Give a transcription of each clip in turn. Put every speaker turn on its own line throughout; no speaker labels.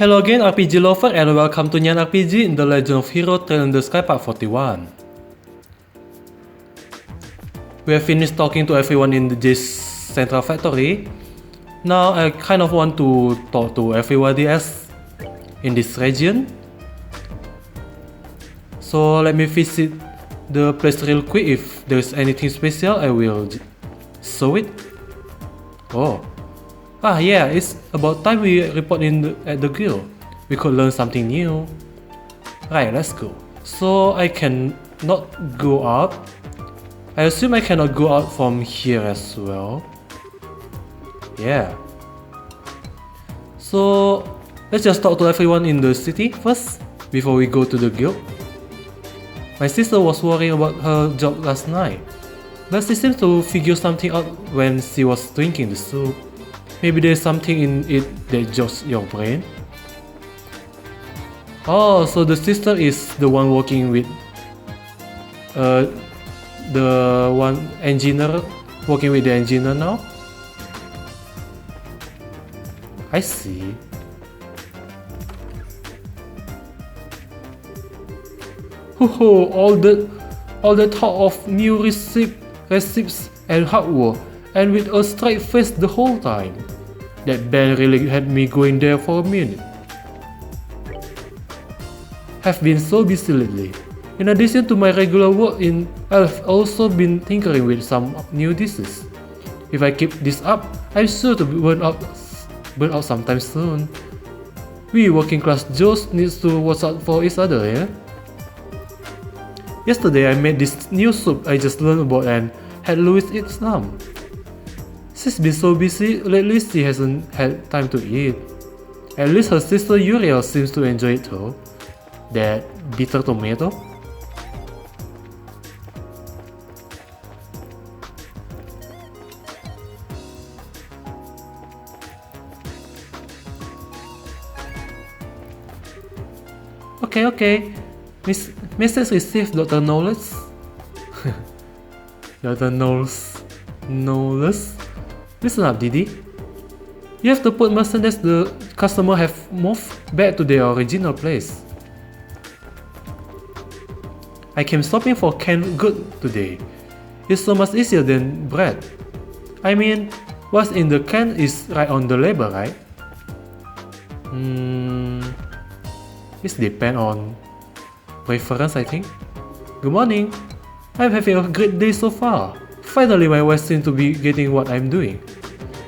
Hello again RPG lover and welcome to Nyan RPG in the Legend of Hero Trail in the Sky Part 41. We have finished talking to everyone in this central factory. Now I kind of want to talk to everybody else in this region. So let me visit the place real quick. If there's anything special I will show it. Oh. Yeah, it's about time we report at the guild. We could learn something new. Right, let's go. So I can not go out. I assume I cannot go out from here as well. Yeah. So let's just talk to everyone in the city first before we go to the guild. My sister was worrying about her job last night, but she seems to figure something out when she was drinking the soup. Maybe there's something in it that jogs your brain. Oh, so the sister is the one working with the one engineer, working with the engineer now? I see. All the talk of new receipts and hardware, and with a straight face the whole time. That band really had me going there for a minute. Have been so busy lately. In addition to my regular work I've also been tinkering with some new dishes. If I keep this up, I'm sure to burn out sometime soon. We working class Joes needs to watch out for each other, yeah? Yesterday I made this new soup I just learned about and had Louis eat some. She's been so busy lately she hasn't had time to eat. At least her sister Uriel seems to enjoy it though. That bitter tomato. Okay. Message received, Dr. Knowles. Dr. Knowles. Listen up, Didi. You have to put merchandise the customer have moved back to their original place. I came shopping for canned goods today. It's so much easier than bread. I mean, what's in the can is right on the label, right? It depends on preference, I think. Good morning. I'm having a great day so far. Finally, my wife seems to be getting what I'm doing.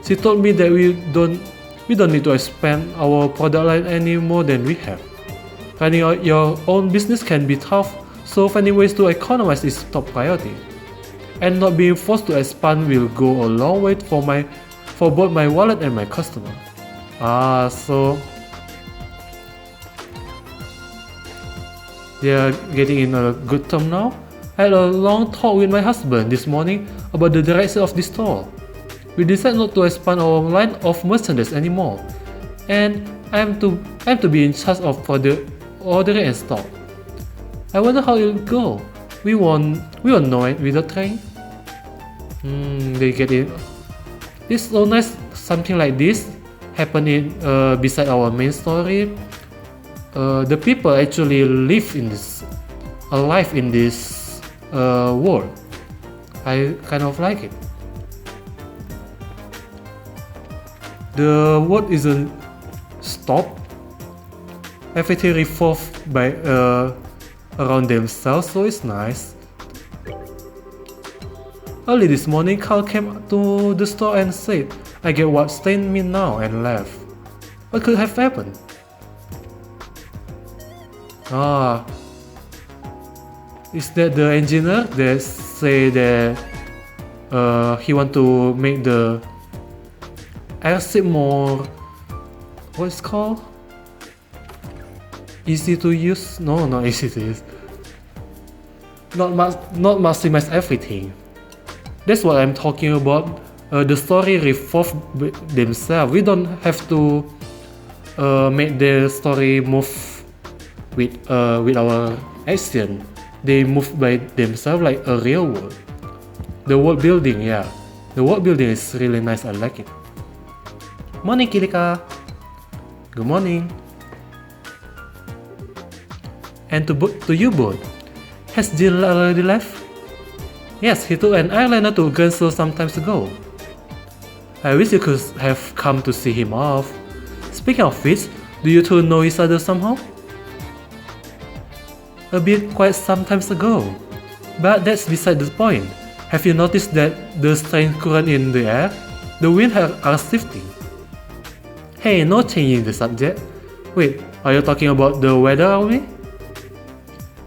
She told me that we don't need to expand our product line any more than we have. Running your own business can be tough, so finding ways to economize is top priority. And not being forced to expand will go a long way for both my wallet and my customer. So they are getting in a good term now. I had a long talk with my husband this morning about the direction of this store. We decided not to expand our line of merchandise anymore, and I am to be in charge of ordering and stock. I wonder how it'll go. We won't know it without trying. They get it. It's so nice something like this happening beside our main story. The people actually alive in this world. I kind of like it. The world isn't stopped. Everything revolves by around themselves, so it's nice. Early this morning, Carl came to the store and said, "I get what stained me now," and left. What could have happened? Is that the engineer that say that he want to make the airship more, what's it called? Easy to use? No, not easy to use. Not maximize everything. That's what I'm talking about. The story revolve themselves. We don't have to make the story move with our action. They move by themselves like a real world. The world building, yeah. The world building is really nice, I like it. Morning, Kilika. Good morning. And to you both. Has Jill already left? Yes, he took an eyeliner to Gunsel some time ago. I wish you could have come to see him off. Speaking of which, do you two know each other somehow? A bit quite some time ago. But that's beside the point. Have you noticed that the strange current in the air? The winds are shifting. Hey, no changing the subject. Wait, are you talking about the weather, are we?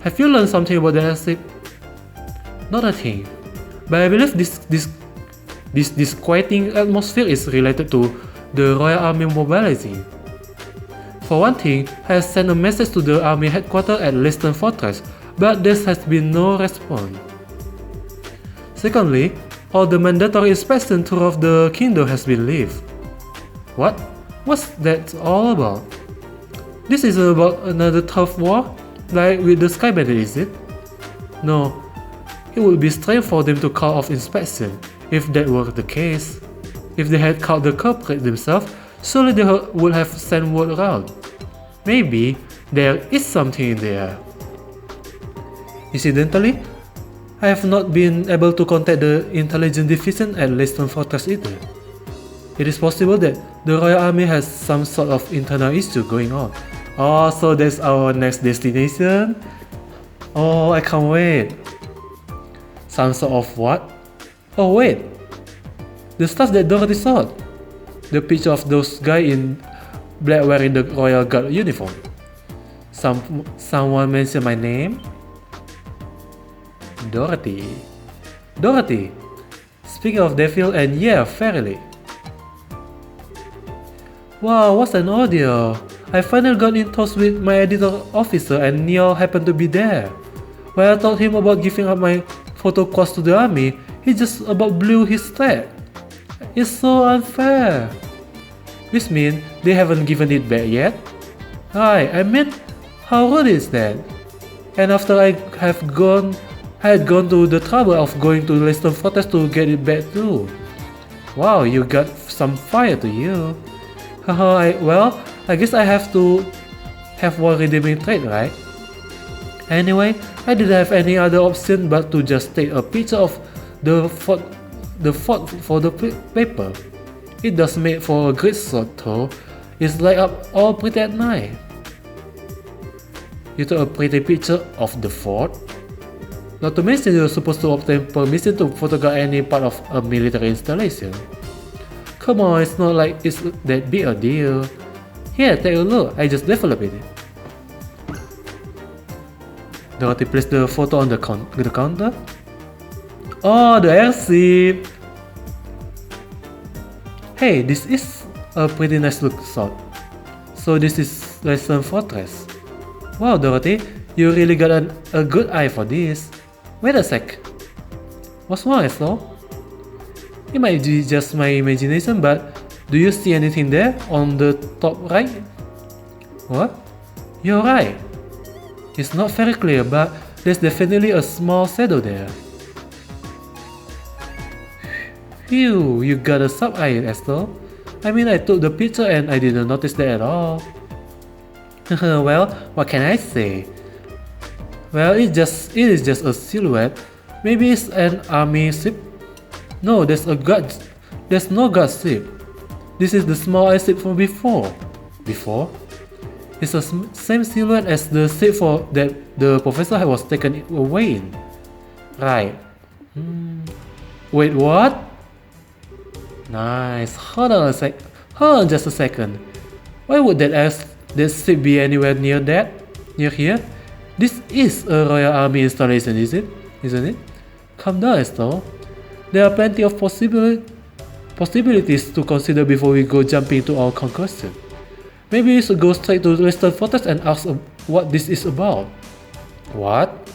Have you learned something about the airship? Not a thing. But I believe this disquieting atmosphere is related to the Royal Army mobilizing. For one thing, I have sent a message to the Army headquarters at Leison Fortress, but there has been no response. Secondly, all the mandatory inspection tour of the kingdom has been left. What? What's that all about? This isn't about another tough war, like with the Sky Bandit, is it? No. It would be strange for them to call off inspection, if that were the case. If they had caught the culprit themselves, surely they would have sent word around. Maybe there is something in there. Incidentally, I have not been able to contact the intelligence division at Leison Fortress either. It is possible that the Royal Army has some sort of internal issue going on. Oh, so that's our next destination? Oh, I can't wait. Some sort of what? Oh wait, the stuff that Dorothy saw. The picture of those guys in black wearing the Royal Guard uniform. Someone mentioned my name? Dorothy. Dorothy! Speaking of devil, and yeah, fairly. Wow, what's an audio! I finally got in touch with my editor officer and Neil happened to be there. When I told him about giving up my photo course to the army, he just about blew his stack. It's so unfair. Which means they haven't given it back yet? I mean, how rude is that? And after I had gone to the trouble of going to Leison Fortress to get it back too. Wow, you got some fire to you. Well, I guess I have to have one redeeming trait, right? Anyway, I didn't have any other option but to just take a picture of the fort for the paper. It does make for a great shot though. It's light up all pretty at night. You took a pretty picture of the fort? Not to mention you're supposed to obtain permission to photograph any part of a military installation. Come on, it's not like it's that big a deal. Here, take a look, I just developed it. Dorothy placed the photo on the counter. Oh, the airship! Hey, this is a pretty nice look shot. So this is Leison Fortress. Wow, Dorothy, you really got a good eye for this. Wait a sec. What's wrong, Estelle? It might be just my imagination, but do you see anything there on the top right? What? You're right. It's not very clear, but there's definitely a small shadow there. Phew, you got a sub-eye, Estelle. I mean, I took the picture and I didn't notice that at all. Well, what can I say? Well, it is just a silhouette. Maybe it's an army ship? No, there's no guard ship. This is the small airship from before. Before? It's the same silhouette as the ship that the professor was taken away in. Right. Wait, what? Nice. Hold on just a second. Why would that ship be anywhere near that? Near here? This is a Royal Army installation, isn't it? Calm down, Estelle. There are plenty of possibilities to consider before we go jumping to our conclusion. Maybe we should go straight to Leison Fortress and ask what this is about. What?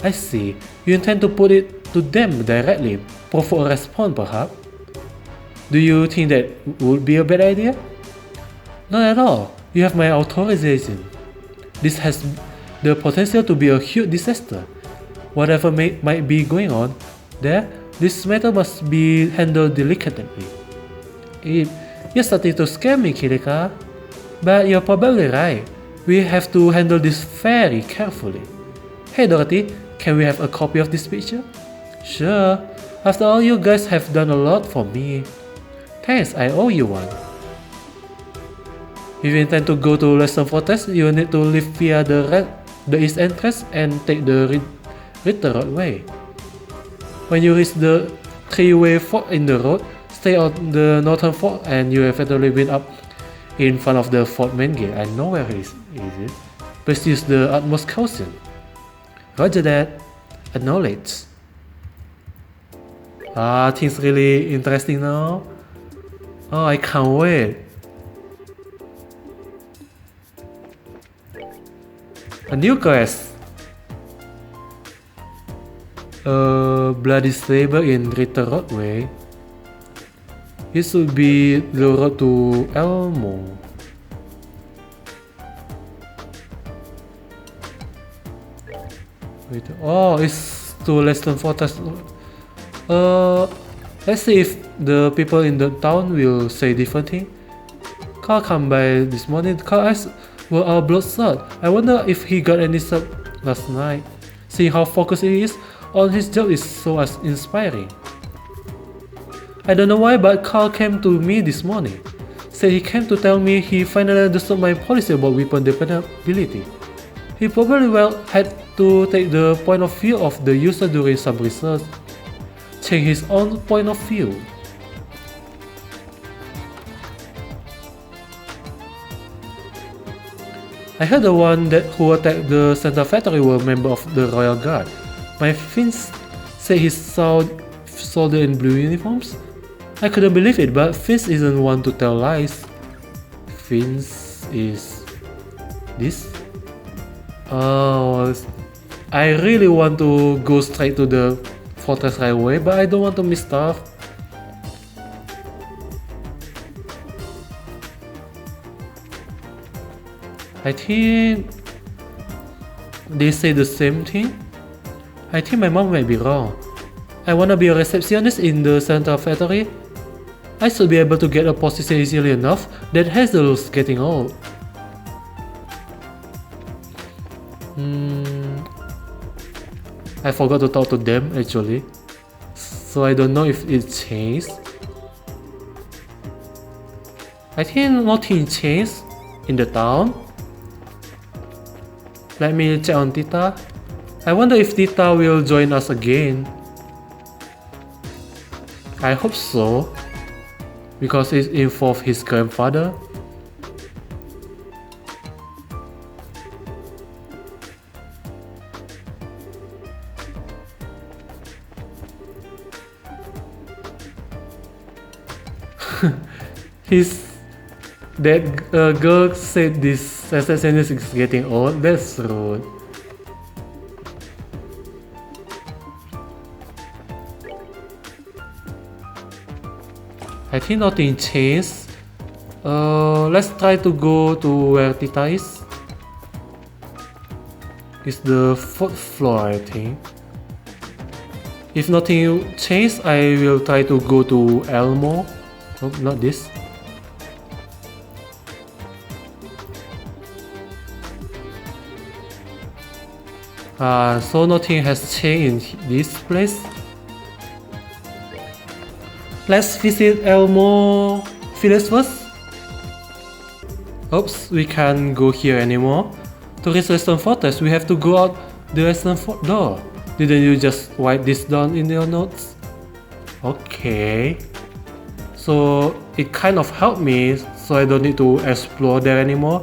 I see. You intend to put it to them directly, provoke a response perhaps? Do you think that would be a bad idea? Not at all. You have my authorization. This has the potential to be a huge disaster. Whatever might be going on there, this matter must be handled delicately. You're starting to scare me, Kirika. But you're probably right. We have to handle this very carefully. Hey Dorothy, can we have a copy of this picture? Sure. After all, you guys have done a lot for me. Thanks, I owe you one. If you intend to go to Leison Fortress, you need to leave via the east entrance and take the return way. When you reach the three-way fork in the road, stay on the northern fork and you eventually wind up in front of the fort main gate. I know where it is. Please use the utmost caution. Roger that. Acknowledge. Things really interesting now. Oh, I can't wait. A new quest. Bloody Saber in Ritter Roadway. It should be the road to Elmo. Wait, oh, it's to Leison Fortress. Let's see if the people in the town will say different thing. Carl come by this morning. Carl eyes were all bloodshot. I wonder if he got any sleep last night. Seeing how focused he is on his job is so inspiring. I don't know why, but Carl came to me this morning. Said he came to tell me he finally understood my policy about weapon dependability. He probably had to take the point of view of the user during some research. Check his own point of view. I heard the one who attacked the Center Factory were member of the Royal Guard. My Fins said he saw soldiers in blue uniforms. I couldn't believe it, but Fins isn't one to tell lies. Fins is this? Oh, I really want to go straight to the Fortress right away, but I don't want to miss stuff. I think they say the same thing. I think my mom might be wrong. I wanna be a receptionist in the Center Factory. I should be able to get a position easily enough. That Hazel's getting old. I forgot to talk to them actually, so I don't know if it changed. I think nothing changed in the town. Let me check on Tita. I wonder if Tita will join us again. I hope so, because it involves his grandfather. That girl said this receptionist is getting old. That's rude. I think nothing changed. Let's try to go to where Tita is. It's the 4th floor, I think. If nothing changed, I will try to go to Elmo. Oh, not this. So nothing has changed in this place. Let's visit Elmo Village first. Oops, we can't go here anymore. To reach Leison Fortress, we have to go out the Leison door. Didn't you just write this down in your notes? Okay. So it kind of helped me, so I don't need to explore there anymore.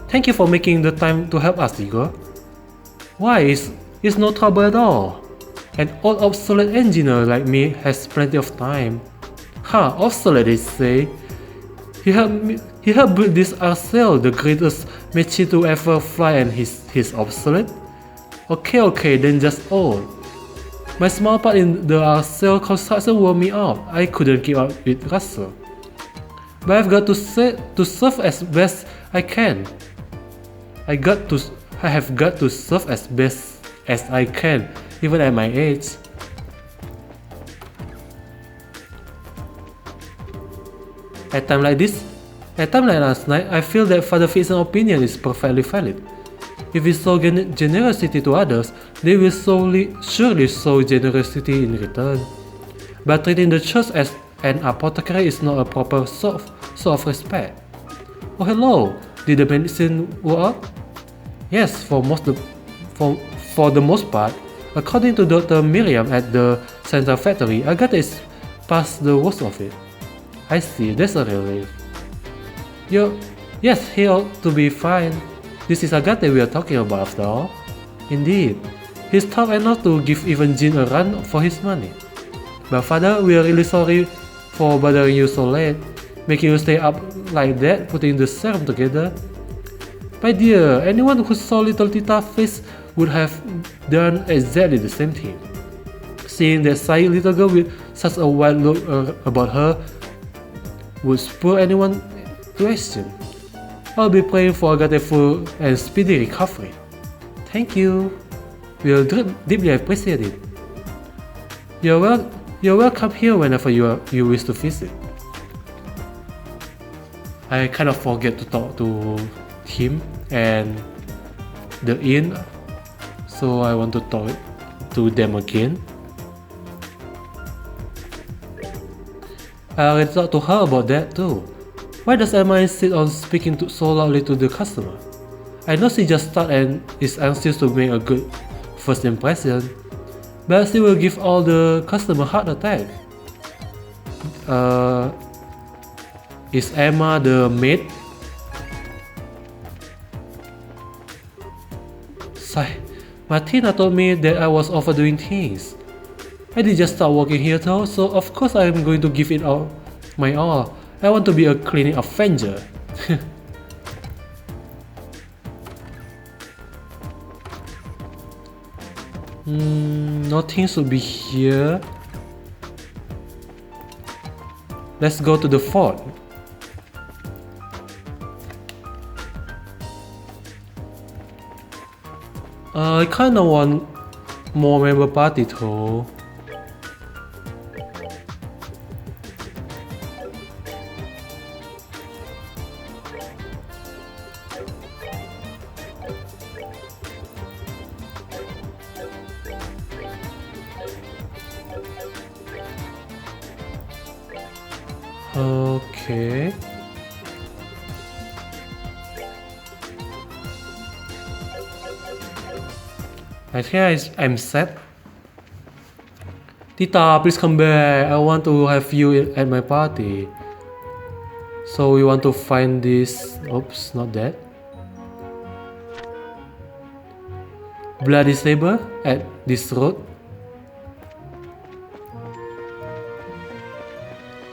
Thank you for making the time to help us, Igor. Why? It's no trouble at all. An old obsolete engineer like me has plenty of time. Obsolete they say. He helped build this Arcel, the greatest machine to ever fly, and he's obsolete? Okay, then just old. My small part in the Arcel construction wore me out. I couldn't keep up with Russell. But I've got to serve as best I can. I have got to serve as best as I can, even at my age. At time like this, At a time like last night, I feel that Father Fix's opinion is perfectly valid. If we show generosity to others, they will surely show generosity in return. But treating the church as an apothecary is not a proper sort of respect. Oh hello, did the medicine work? Yes, for the most part. According to Dr. Miriam at the Central Factory, Agatha is past the worst of it. I see, that's a relief. Yes, he ought to be fine. This is Agatha we are talking about after all. Indeed, he's tough enough to give even Jean a run for his money. But father, we are really sorry for bothering you so late, making you stay up like that, putting the serum together. My dear, anyone who saw little Tita's face would have done exactly the same thing. Seeing that shy little girl with such a wild look about her would spur anyone to action. I'll be praying for Agatha's full and speedy recovery. Thank you. We'll deeply appreciate it. You're welcome here whenever you wish to visit. I kind of forget to talk to him and the inn, so I want to talk to them again. I already talked to her about that too. Why does Emma insist on speaking so loudly to the customer? I know she just started and is anxious to make a good first impression, but she will give all the customer heart attack. Is Emma the maid? Sigh. Martina told me that I was overdoing things. I did just start working here though, so of course I am going to give it all my all. I want to be a cleaning avenger. Nothing should be here. Let's go to the fort. I kinda want more member party though. Okay. I think I'm set. Tita, please come back. I want to have you at my party. So we want to find this. Oops, not that. Bloody saber at this road.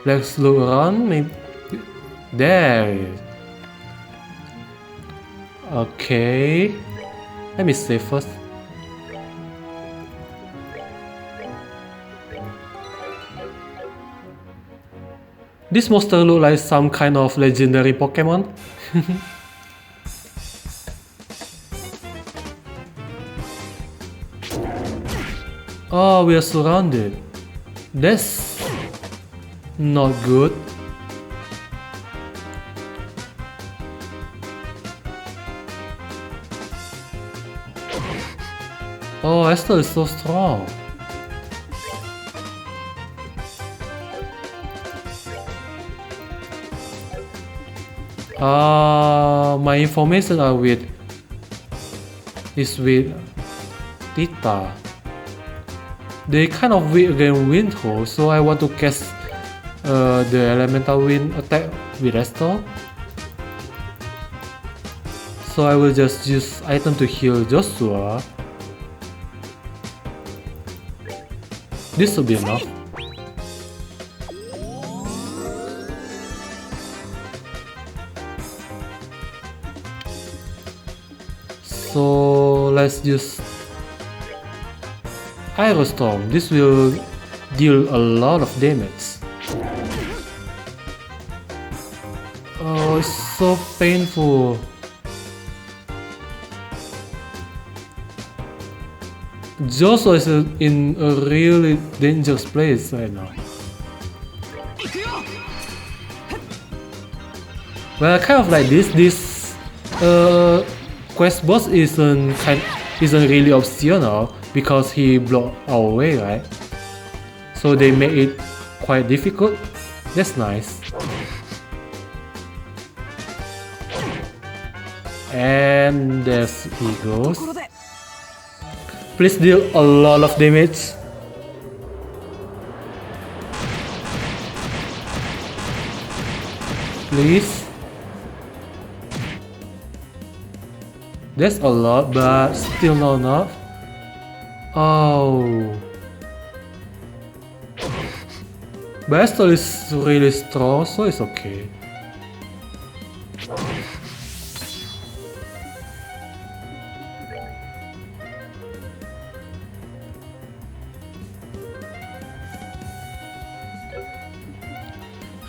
Let's look around. Maybe there it is. Okay. Let me save first. This monster looks like some kind of legendary Pokemon. Oh, we are surrounded. That's not good. Oh, Esther is so strong. My information are with Tita. They kind of weak against wind though, so I want to cast the elemental wind attack with Esther. So I will just use item to heal Joshua. This should be enough. So let's use Aerostorm. This will deal a lot of damage. Oh, it's so painful. Joshua is in a really dangerous place right now. Well, kind of like this quest boss isn't really optional because he blocked our way, right? So they make it quite difficult. That's nice. And there he goes. Please deal a lot of damage. Please. That's a lot, but still not enough. Oh. Bastel is really strong, so it's okay.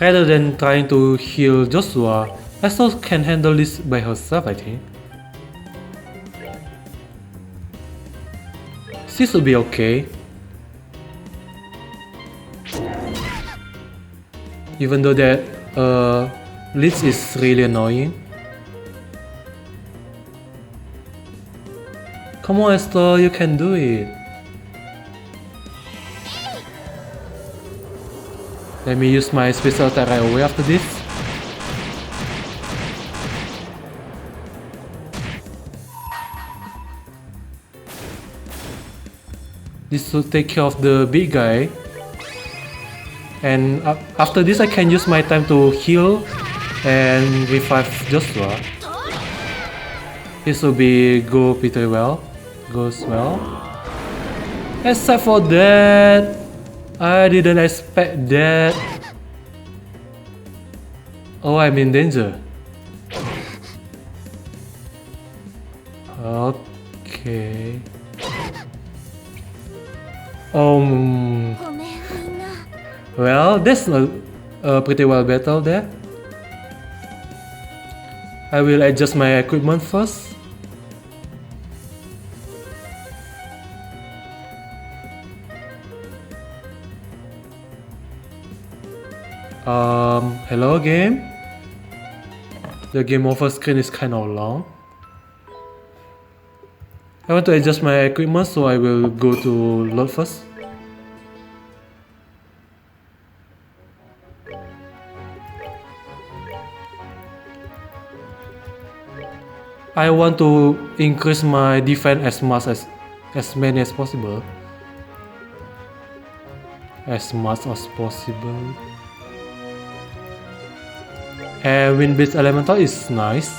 Rather than trying to heal Joshua, Estelle can handle this by herself, I think. She should be okay. Even though that Lich is really annoying. Come on Estelle, you can do it. Let me use my special attack right away after this. This will take care of the big guy. And after this I can use my time to heal and revive Joshua. This will go pretty well. Goes well. Except for that, I didn't expect that. Oh, I'm in danger. Okay. Well, that's a pretty well battle there. I will adjust my equipment first. Hello game? The game over screen is kind of long. I want to adjust my equipment, so I will go to load first. I want to increase my defense as many as possible. As much as possible. And wind-based elemental is nice.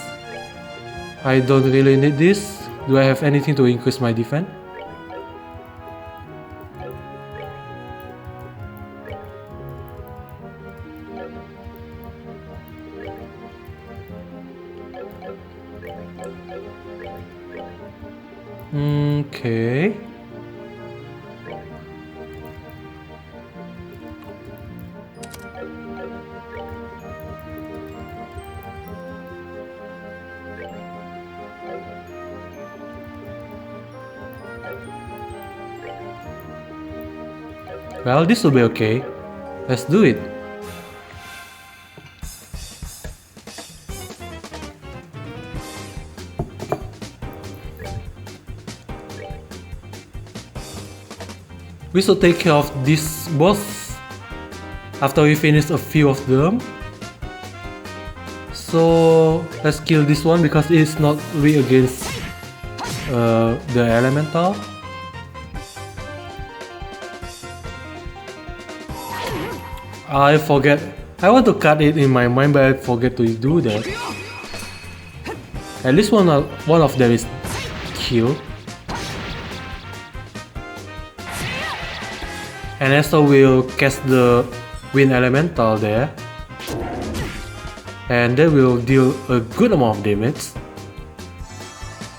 I don't really need this. Do I have anything to increase my defense? Okay. Well, this will be okay. Let's do it. We should take care of this boss after we finish a few of them. So let's kill this one because it's not weak against the elemental. I forget. I want to cut it in my mind, but I forget to do that. At least one of them is killed. And also will cast the wind elemental there. And that will deal a good amount of damage.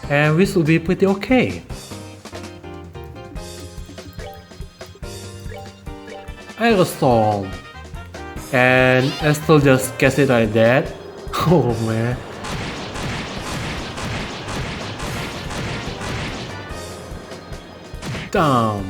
And we should be pretty okay. Aerostorm. And Estelle just cast it like that. Oh man. Damn.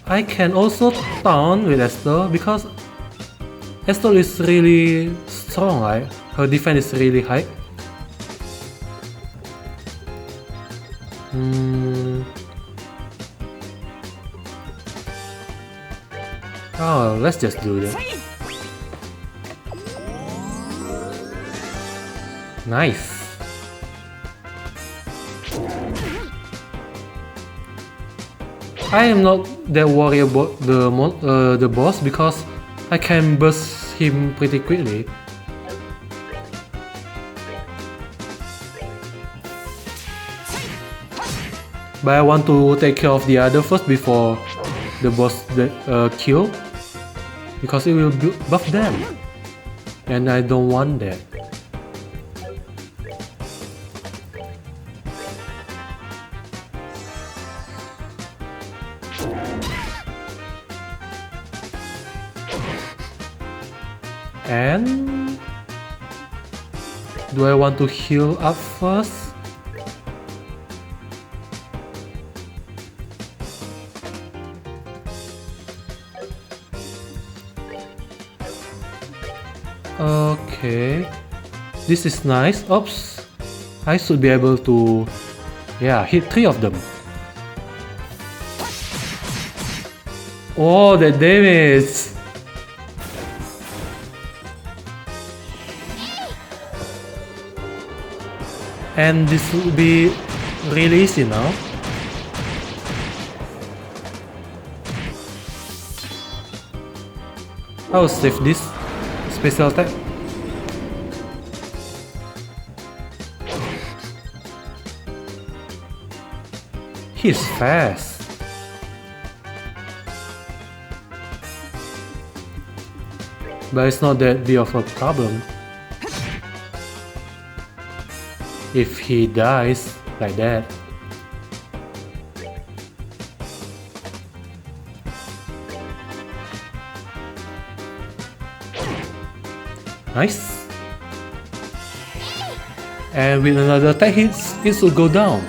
I can also taunt with Esther because Esther is really strong, right? Her defense is really high. Oh, let's just do that. Nice. I am not that worried about the boss because I can burst him pretty quickly. But I want to take care of the other first before the boss kill, because it will buff them, and I don't want that. And do I want to heal up first? Okay, this is nice. Oops, I should be able to, yeah, hit 3 of them. Oh, the damage! And this will be really easy now. I will save this special attack. He's fast. But it's not that big of a problem if he dies like that. Nice. And with another attack hit, it should go down.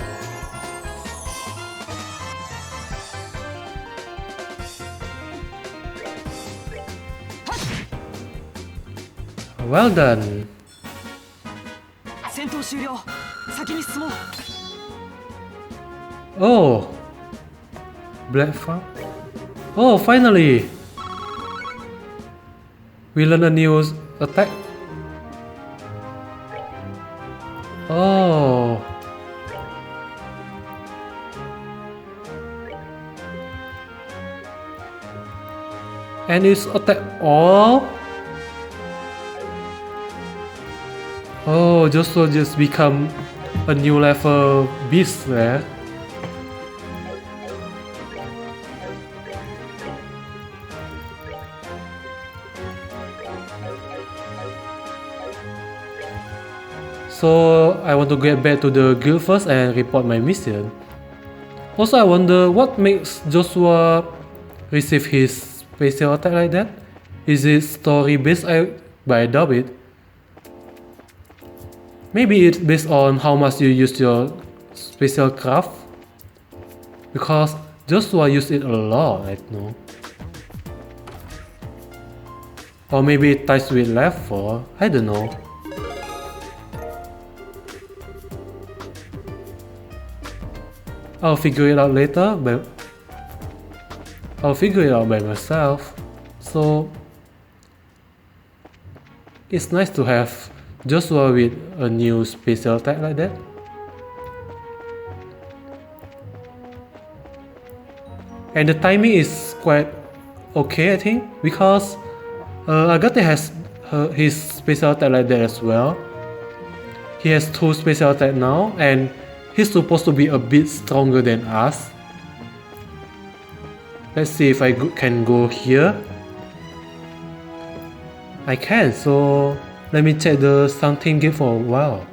Well done. Oh, Black Farm. Oh, finally! We learn a new attack. Oh. And it's attack all. Oh, Joshua just become a new level beast there. So I want to get back to the guild first and report my mission. Also, I wonder what makes Joshua receive his special attack like that. Is it story based? But I doubt it. Maybe it's based on how much you use your special craft, because Joshua used it a lot, I know. Or maybe it ties with level, I don't know. I'll figure it out later, but I'll figure it out by myself. So it's nice to have Joshua with a new special attack like that. And the timing is quite okay, I think, because Agate has his special attack like that as well. He has 2 special attack now, and he's supposed to be a bit stronger than us. Let's see if I can go here. I can, so let me check the something game for a while.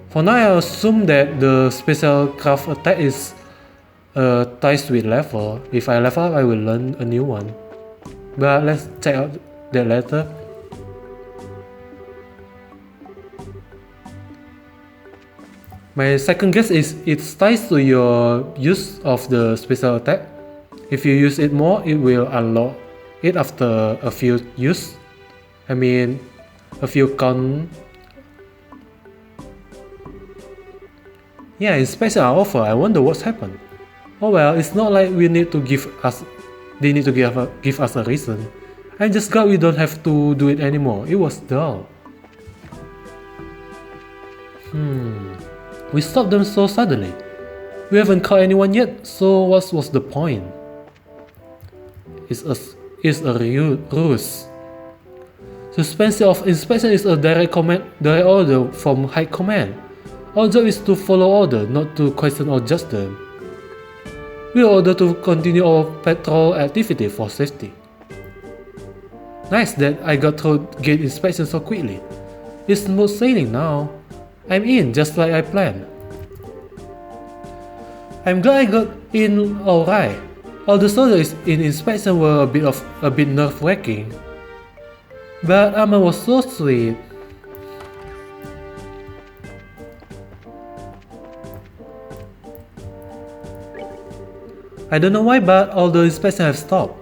For now, I assume that the special craft attack is ties with level. If I level up, I will learn a new one. But let's check out that later. My second guess is it ties to your use of the special attack. If you use it more, it will unlock it after a few use. I mean, a few count. Yeah, inspection are offer. I wonder what's happened. Oh well, it's not like we need to give us. They need to give us a reason. I'm just glad we don't have to do it anymore. It was dull. We stopped them so suddenly. We haven't caught anyone yet, so what was the point? It's a ruse. Suspension of inspection is a direct order from High Command. Our job is to follow order, not to question or judge them. We are ordered to continue our patrol activity for safety. Nice that I got through gate inspection so quickly. It's smooth sailing now. I'm in just like I planned. I'm glad I got in alright. All the soldiers in inspection were a bit nerve-wracking. But Amma was so sweet. I don't know why, but all the inspections have stopped.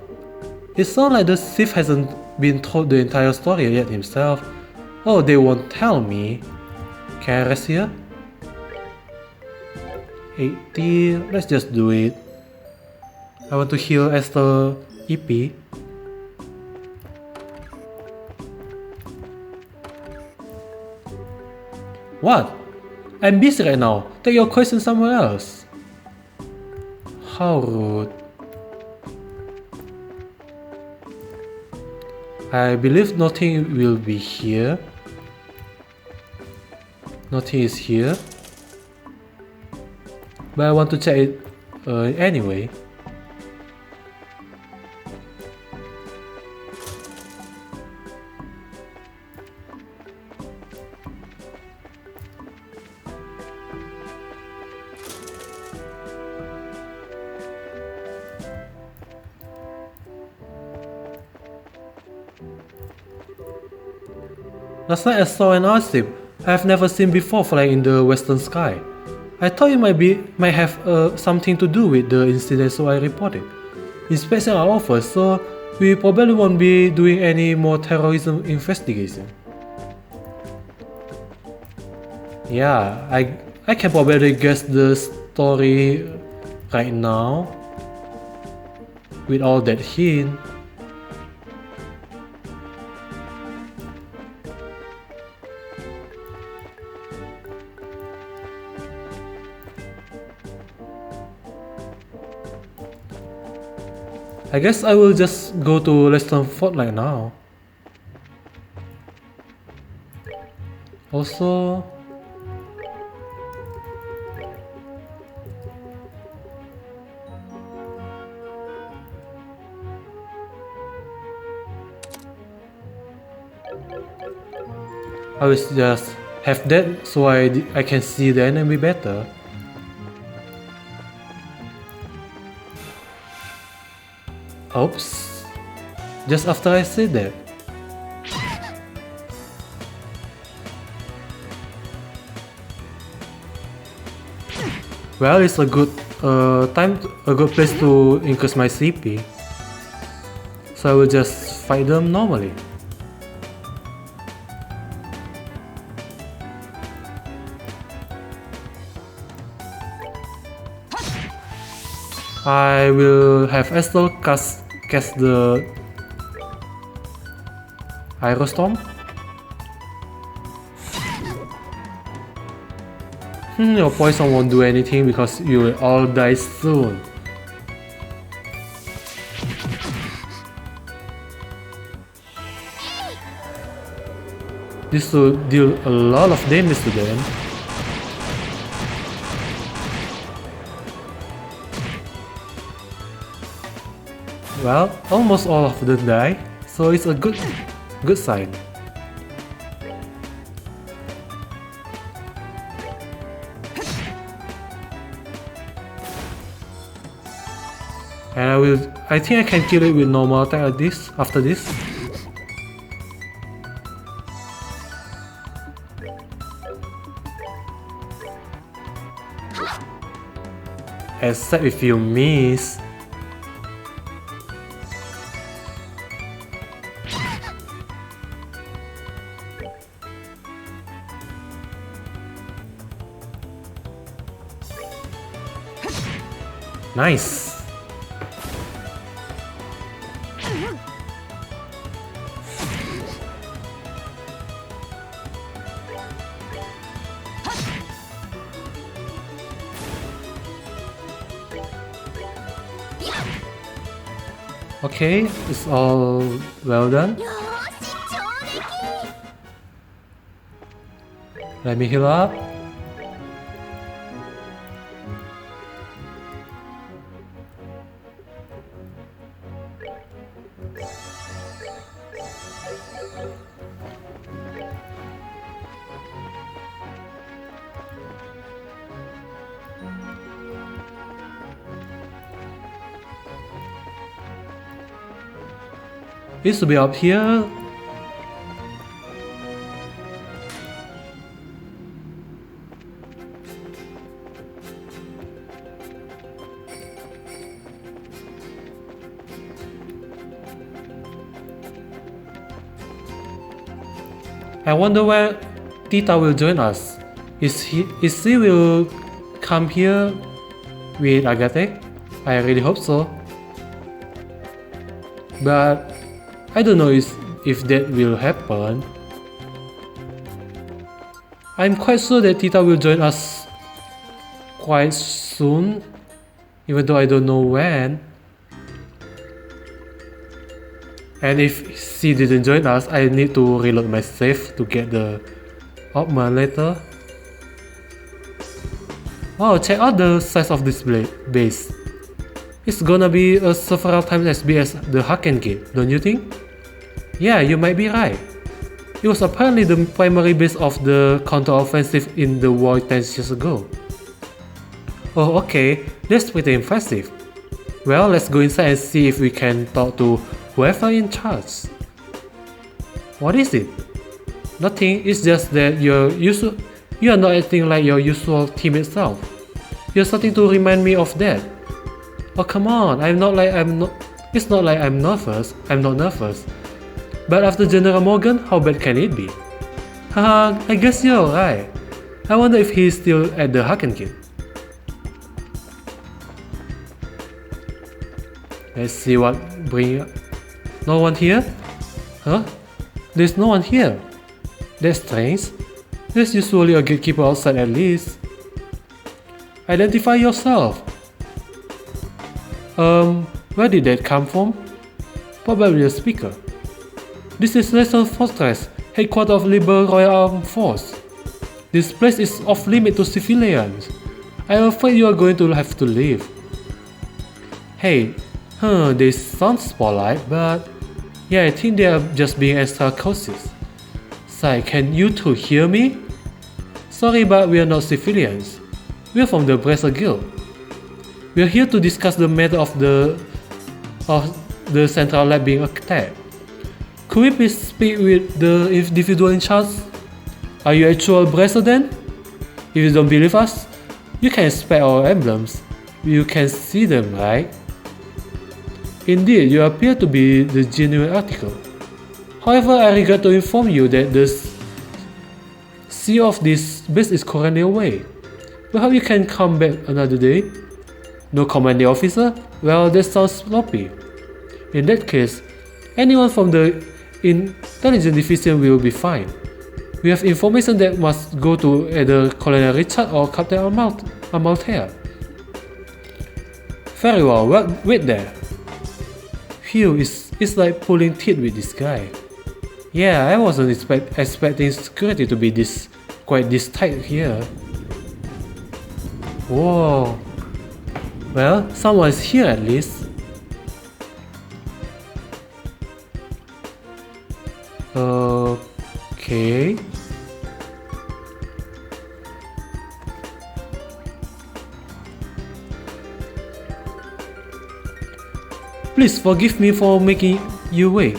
It sounds like the thief hasn't been told the entire story yet himself. Oh, they won't tell me. Can I rest here? 80, let's just do it. I want to heal Esther EP. What? I'm busy right now. Take your question somewhere else. How rude. I believe nothing will be here. Nothing is here. But I want to check it anyway. Last night I saw an airship I have never seen before flying in the western sky. I thought it might have something to do with the incident, so I reported. Inspection are over, so we probably won't be doing any more terrorism investigation. Yeah, I can probably guess the story right now with all that hint. I guess I will just go to Leison Fortress now. Also, I will just have that so I can see the enemy better. Oops, just after I said that. Well, it's a good a good place to increase my CP. So I will just fight them normally. I will have Esther cast the Aerostorm. Your poison won't do anything because you will all die soon. This will deal a lot of damage to them. Well, almost all of them die, so it's a good sign. And I think I can kill it with normal attack after this. Except if you miss. Nice. Okay, it's all well done. Let me heal up. It used to be up here. I wonder where Tita will join us. Is she will come here with Agate? I really hope so. But I don't know if that will happen. I'm quite sure that Tita will join us quite soon, even though I don't know when. And if she didn't join us, I need to reload my save to get the Opma later. Oh, check out the size of this base. It's gonna be several times as big as the Haken Gate, don't you think? Yeah, you might be right. It was apparently the primary base of the counter-offensive in the war 10 years ago. Oh, okay, that's pretty impressive. Well, let's go inside and see if we can talk to whoever in charge. What is it? Nothing, it's just that you are not acting like your usual teammate self. You're starting to remind me of that. Oh come on, it's not like I'm nervous. I'm not nervous. But after General Morgan, how bad can it be? Haha, I guess you're right. I wonder if he's still at the Haken Gate. Let's see what bring. No one here? Huh? There's no one here. That's strange. There's usually a gatekeeper outside at least. Identify yourself. Where did that come from? Probably a speaker. This is Leison Fortress, headquarters of Liberal Royal Armed Force. This place is off limit to civilians. I'm afraid you are going to have to leave. Hey, this sounds polite, but yeah, I think they are just being extra cautious. Sai, can you two hear me? Sorry, but we are not civilians. We are from the Bracer Guild. We are here to discuss the matter of the central lab being attacked. Could we please speak with the individual in charge? Are you actual Bracer then? If you don't believe us, you can inspect our emblems. You can see them, right? Indeed, you appear to be the genuine article. However, I regret to inform you that the CEO of this base is currently away. Perhaps you can come back another day? No commanding officer? Well, that sounds sloppy. In that case, anyone from the intelligence division will be fine. We have information that must go to either Colonel Richard or Captain Amalthea. Very well, wait there. Phew, it's like pulling teeth with this guy. Yeah, I wasn't expecting security to be quite this tight here. Whoa. Well, someone's here at least. Okay. Please forgive me for making you wait.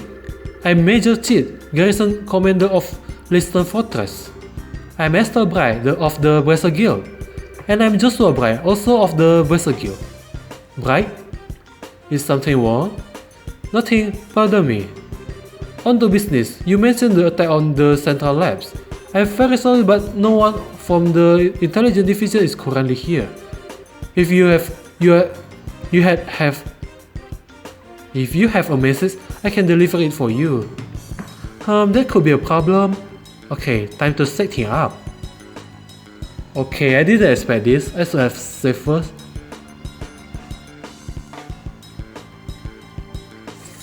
I'm Major Chit, Garrison Commander of Leison Fortress. I'm Master Bright of the Bracer Guild. And I'm Joshua Bright, also of the Vessel Guild. Bright? Is something wrong? Nothing, pardon me. On to business, you mentioned the attack on the Central Labs. I'm very sorry, but no one from the Intelligence Division is currently here. If you have a message, I can deliver it for you. That could be a problem. Okay, time to set him up. Okay, I didn't expect this. I should have saved first.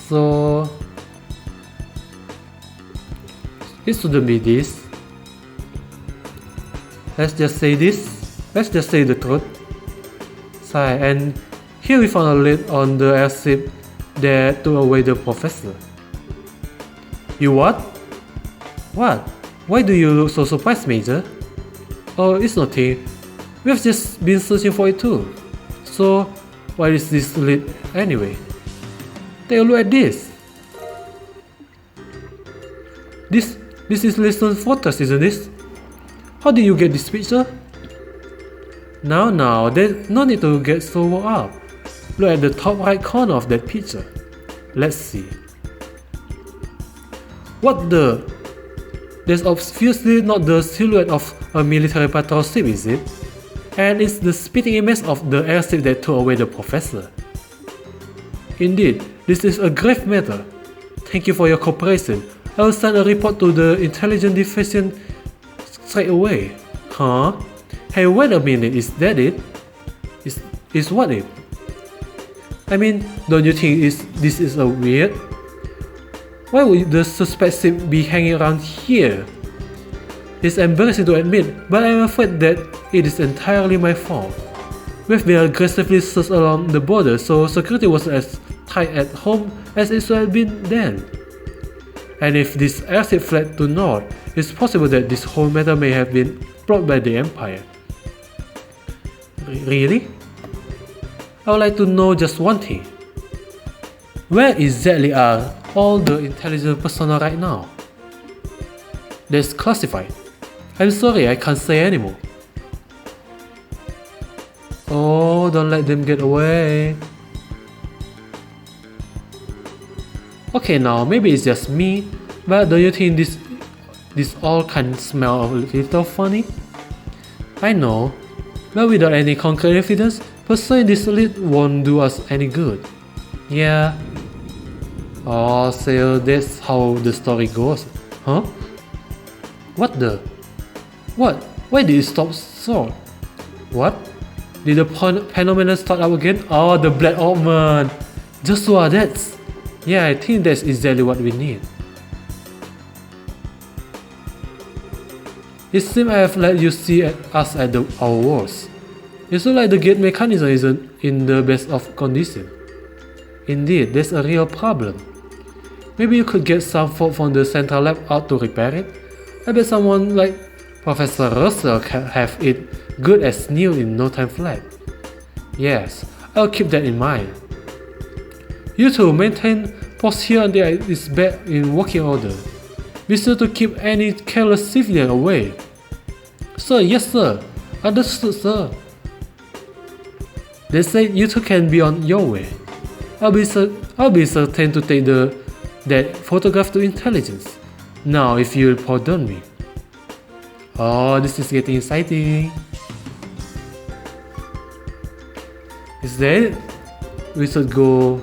So it shouldn't be this. Let's just say this. Let's just say the truth. And here we found a lead on the airship that took away the professor. You what? What? Why do you look so surprised, Major? Oh, it's nothing. We've just been searching for it too. So, what is this lead anyway? Take a look at this. This is Leison Fortress, isn't it? How did you get this picture? Now, there's no need to get so worked up. Look at the top right corner of that picture. Let's see. What the? That's obviously not the silhouette of a military patrol ship, is it? And it's the spitting image of the airship that took away the professor. Indeed, this is a grave matter. Thank you for your cooperation. I will send a report to the Intelligence Division straight away. Huh? Hey, wait a minute, is that it? Is what it? I mean, don't you think this is a weird? Why would the suspect ship be hanging around here? It's embarrassing to admit, but I'm afraid that it is entirely my fault. We've been aggressively searched along the border, so security was as tight at home as it should have been then. And if this airship fled to north, it's possible that this whole matter may have been brought by the Empire. Really? I would like to know just one thing. Where exactly are all the intelligence personnel right now? That's classified. I'm sorry, I can't say anymore. Oh, don't let them get away. Okay, now maybe it's just me, but don't you think this all can smell a little funny? I know, but without any concrete evidence, pursuing this lead won't do us any good. Yeah. Oh, so that's how the story goes. Huh? What the? What? Why did it stop short? What? Did the phenomenon start up again? Oh, the Black Omen! Joshua, that's... Yeah, I think that's exactly what we need. It seems I have let you see us at our worst. It looks like the gate mechanism isn't in the best of condition. Indeed, there's a real problem. Maybe you could get some folk from the central lab out to repair it? I bet someone like Professor Russell can have it good as new in no time flat. Yes, I'll keep that in mind. You two maintain post here until it's back in working order. Be sure to keep any careless civilian away. Sir, yes sir. Understood, sir. They say you two can be on your way. I'll be certain to take that photograph to intelligence. Now, if you'll pardon me. Oh, this is getting exciting. Is that it? We should go.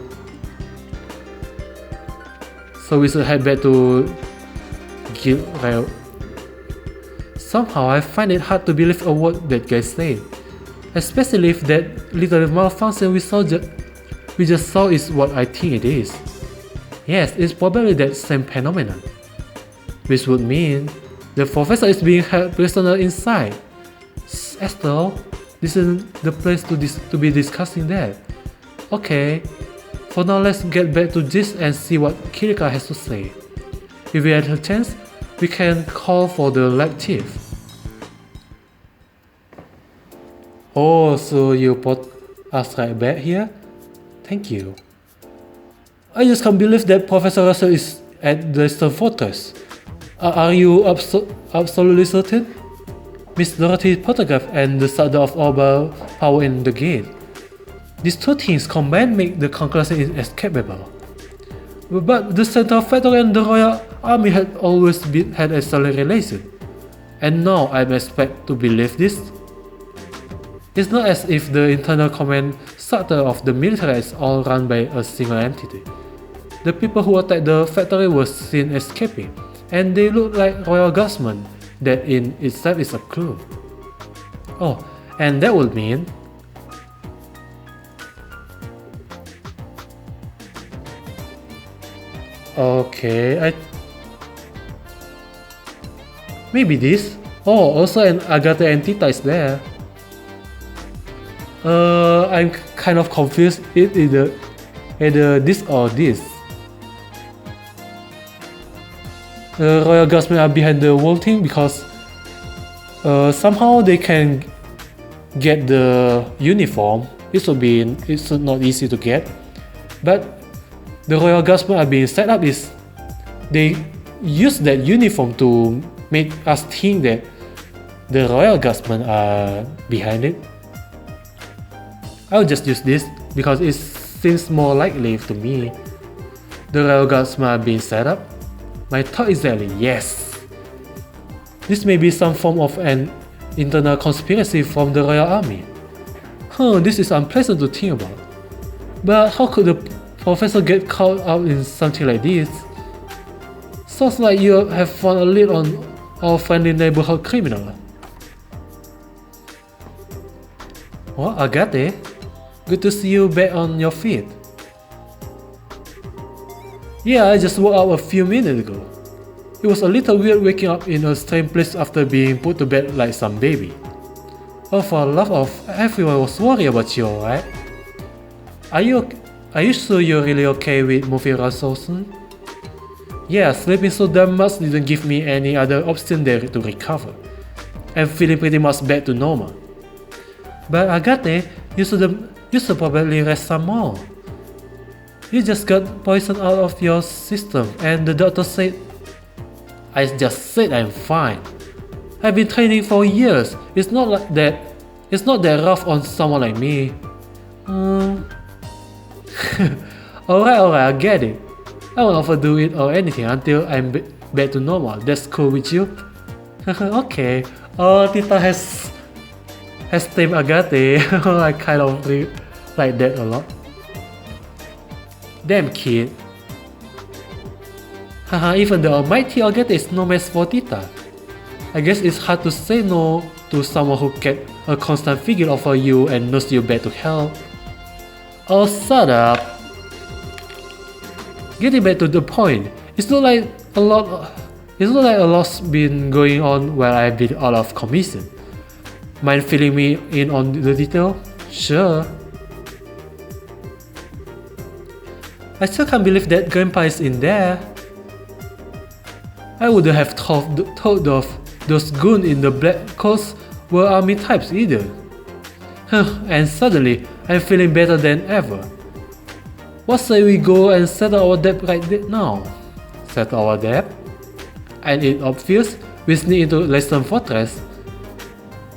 So we should head back to Guild Rail. Somehow I find it hard to believe a word that guy said. Especially if that little malfunction we just saw is what I think it is. Yes, it's probably that same phenomenon. Which would mean the professor is being held prisoner inside. Estelle, this isn't the place to be discussing that. Okay, for now let's get back to this and see what Kirika has to say. If we had a chance, we can call for the lab chief. Oh, so you put us right back here? Thank you. I just can't believe that Professor Russell is at the Leison Fortress. Are you absolutely certain? Miss Dorothy's photograph and the shadow of orbital power in the gate. These two things combined make the conclusion inescapable. But the Central Factory and the Royal Army had always had a solid relation. And now I'm expected to believe this? It's not as if the internal command structure of the military is all run by a single entity. The people who attacked the factory were seen escaping, and they look like royal guardsmen. That in itself is a clue. Oh, and that would mean... Okay, maybe this? Oh, also an Agatha and Tita is there. I'm kind of confused. It is either this or this. The Royal Guardsmen are behind the whole thing because somehow they can get the uniform. It's not easy to get, but the Royal Guardsmen are being set up is they use that uniform to make us think that the Royal Guardsmen are behind it. I'll just use this because it seems more likely to me. The Royal Guardsmen are being set up. My thought is that yes. This may be some form of an internal conspiracy from the Royal Army. This is unpleasant to think about. But how could the professor get caught out in something like this? Sounds like you have found a lead on our friendly neighborhood criminal. What, Agathe? Good to see you back on your feet. Yeah, I just woke up a few minutes ago. It was a little weird waking up in a strange place after being put to bed like some baby. Oh, for the love of everyone was worried about you, alright? Are you sure you're really okay with moving around so soon? Yeah, sleeping so damn much didn't give me any other option there to recover. I'm feeling pretty much back to normal. But Agathe, you should probably rest some more. You just got poison out of your system and the doctor said... I just said I'm fine. I've been training for years. It's not that rough on someone like me. Alright, I get it. I won't overdo it or anything until I'm back to normal. That's cool with you? Okay. Oh, Tita has tamed Agathe. I kind of like that a lot. Damn kid. Even the almighty Agathe is no match for Tita. I guess it's hard to say no to someone who kept a constant figure over you and nursed you back to health. Oh, shut up. Getting back to the point, it's not like a lot's been going on while I've been out of commission. Mind filling me in on the detail? Sure. I still can't believe that Grandpa is in there. I wouldn't have thought of those goons in the black coats were army types either. And suddenly, I'm feeling better than ever. What say we go and settle our debt right now? Settle our debt? And it's obvious, we sneak into Leison Fortress.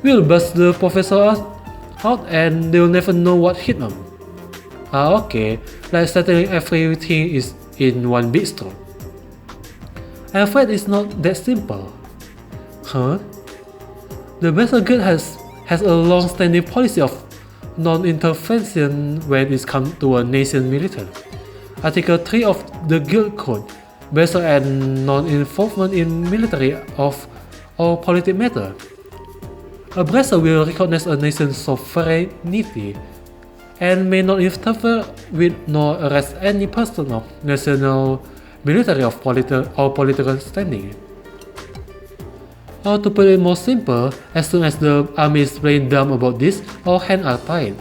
We'll bust the professor out and they'll never know what hit them. Okay, like settling everything is in one big stroke. I'm afraid it's not that simple. The Battle Guild has a long-standing policy of non-intervention when it comes to a nation's military. Article 3 of the Guild Code, based on non-involvement in military of or political matter. A Bracer will recognize a nation's sovereignty and may not interfere with nor arrest any person of national, military or political standing. Or to put it more simple, as soon as the army is playing dumb about this, our hands are tied.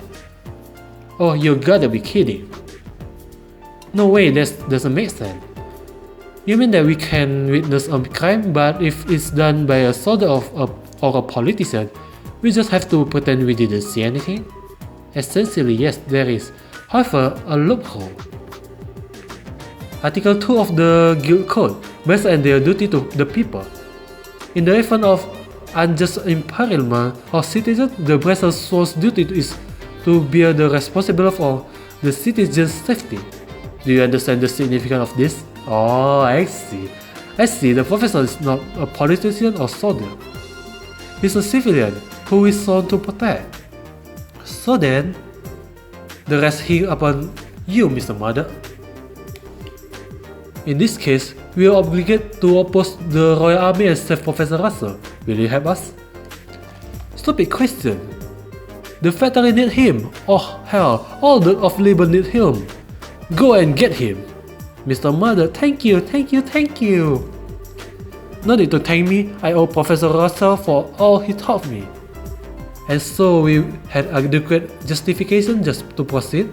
Oh, you gotta be kidding. No way, that doesn't make sense. You mean that we can witness a crime, but if it's done by a soldier or a politician, we just have to pretend we didn't see anything? Essentially, yes, there is, however, a loophole. Article 2 of the Guild Code, based on their duty to the people. In the event of unjust imperilement of citizens, the Bracer's sole duty is to bear the responsibility for the citizens' safety. Do you understand the significance of this? Oh, I see. I see, the professor is not a politician or soldier. He's a civilian who is sworn to protect. So then, the rest hing upon you, Mr. Mother. In this case, we are obligated to oppose the Royal Army and save Professor Russell. Will you help us? Stupid question. The factory need him. Oh hell, all the of labor need him. Go and get him. Mr. Mother, thank you. No need to thank me, I owe Professor Russell for all he taught me. And so we had adequate justification just to proceed.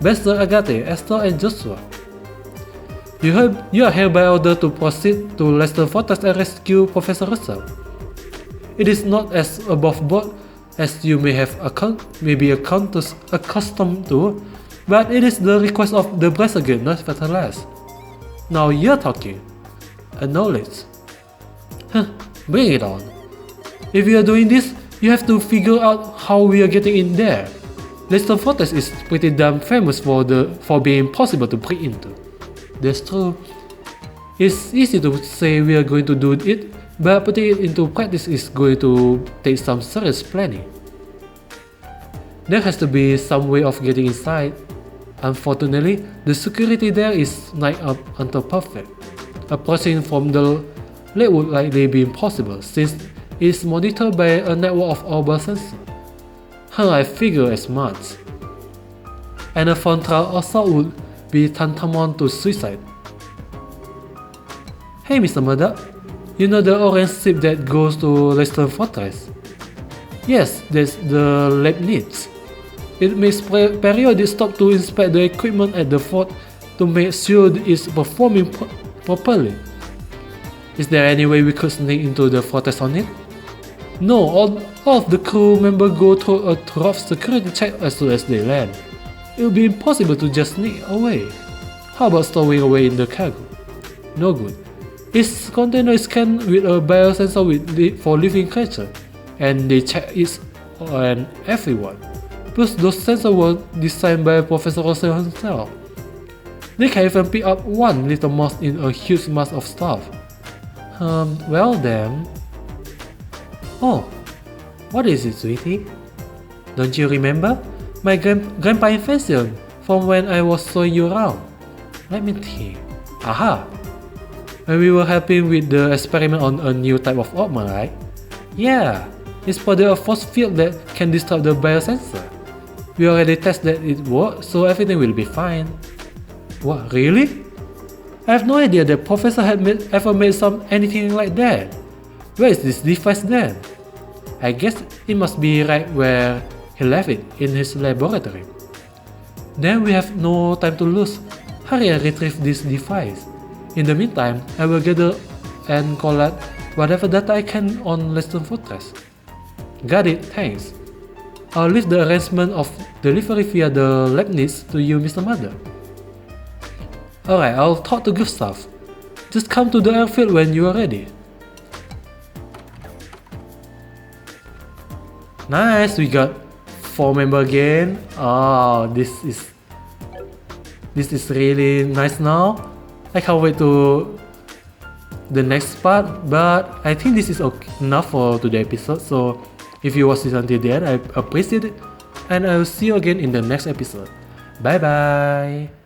Bester, Agathe, Esther and Joshua. You are hereby ordered to proceed to Leison Fortress and rescue Professor Russell. It is not as above board as you may be accustomed to, but it is the request of the Bracer Guild, not less. Now you're talking. Acknowledge. Bring it on. If you are doing this, you have to figure out how we are getting in there. Leison Fortress is pretty damn famous for being impossible to break into. That's true. It's easy to say we are going to do it, but putting it into practice is going to take some serious planning. There has to be some way of getting inside. Unfortunately, the security there is nigh up until perfect. Approaching from the lake would likely be impossible since it is monitored by a network of orbital sensors. I figure as much. And a frontal assault would be tantamount to suicide. Hey Mr. Murdoch, you know the orange ship that goes to Leison Fortress? Yes, that's the Leibniz. It makes periodic stops to inspect the equipment at the fort to make sure it's performing properly. Is there any way we could sneak into the fortress on it? No, all of the crew members go through a rough security check as soon as they land. It would be impossible to just sneak away. How about stowing away in the cargo? No good. Its container is scanned with a biosensor for living creatures, and they check it on everyone. Plus, those sensors were designed by Professor Russell himself. They can even pick up one little mouse in a huge mass of stuff. Well then... Oh, what is it, sweetie? Don't you remember? My grandpa invention from when I was showing you around. Let me think. Aha! When we were helping with the experiment on a new type of orb, right? Yeah, it's for a force field that can disrupt the biosensor. We already tested it works, so everything will be fine. What, really? I have no idea the professor had ever made anything like that. Where is this device then? I guess it must be right where he left it, in his laboratory. Then we have no time to lose. Hurry and retrieve this device. In the meantime, I will gather and collect whatever data I can on Leison Fortress. Got it, thanks. I'll leave the arrangement of delivery via the Leibniz to you, Mr. Mother. Alright, I'll talk to Gustav. Just come to the airfield when you are ready. Nice, we got 4 members again. Oh, this is really nice now. I can't wait to the next part, but I think this is enough for today's episode. So if you watched this until the end, I appreciate it, and I will see you again in the next episode. Bye bye.